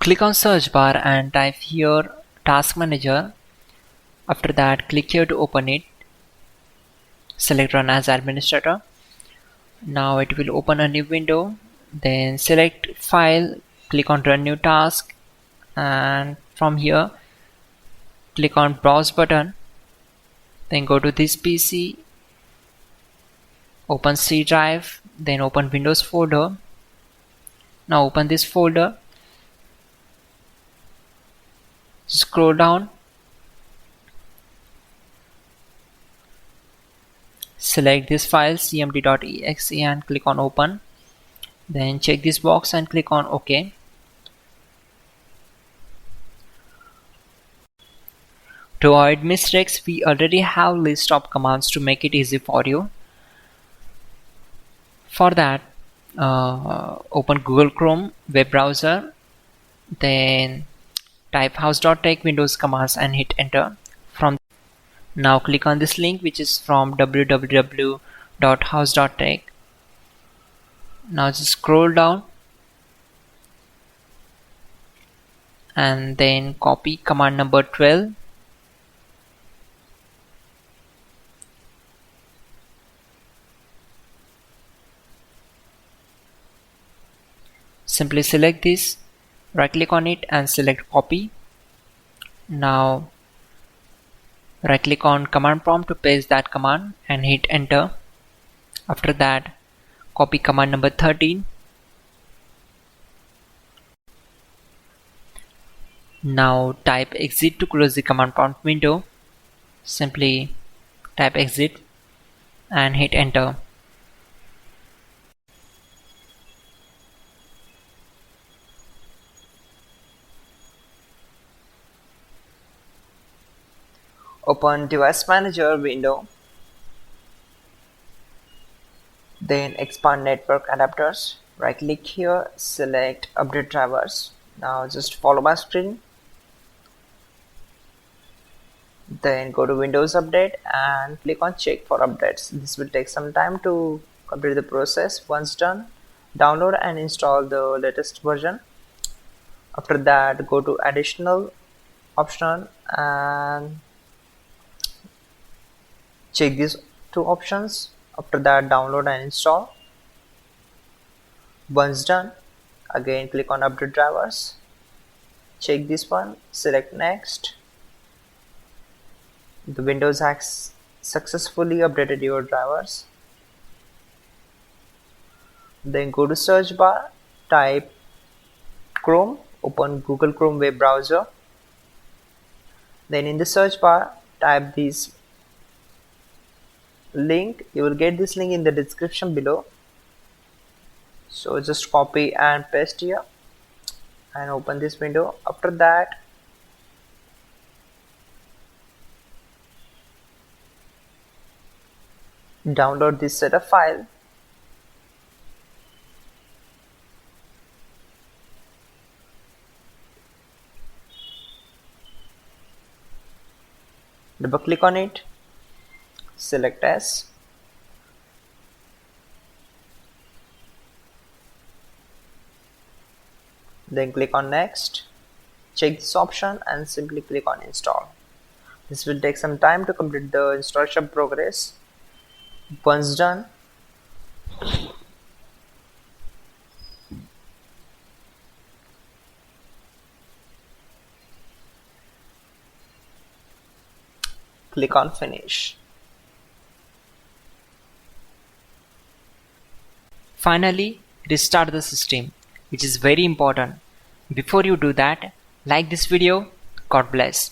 Click on search bar and type here task manager. After that, click here to open it. Select run as administrator. Now it will open a new window. Then select file, click on run new task, and from here click on browse button. Then go to this PC, open C drive, then open Windows folder. Now open this folder, scroll down, select this file cmd.exe and click on open. Then check this box and click on OK. To avoid mistakes, we already have list of commands to make it easy for you. For that, open Google Chrome web browser, then type hows.tech Windows commands and hit enter. Now click on this link, which is from www.hows.tech. Now just scroll down and then copy command number 12. Simply select this, right click on it and select copy. Now right click on command prompt to paste that command and hit enter. After that, copy command number 13. Now type exit to close the command prompt window. Simply type exit and hit enter. Open device manager window, then expand network adapters. Right click here, select update drivers. Now just follow my screen, then go to Windows Update and click on check for updates. This will take some time to complete the process. Once done, download and install the latest version. After that, go to additional option and check these two options. After that, download and install. Once done, again click on update drivers, check this one, select next. The Windows has successfully updated your drivers. Then go to search bar, type Chrome, open Google Chrome web browser. Then in the search bar, type this link. You will get this link in the description below, so just copy and paste here and open this window. After that, download this setup file. Double click on it, select as, then click on next, check this option and simply click on install. This will take some time to complete the installation progress. Once done, click on finish. Finally, restart the system, which is very important. Before you do that, like this video. God bless.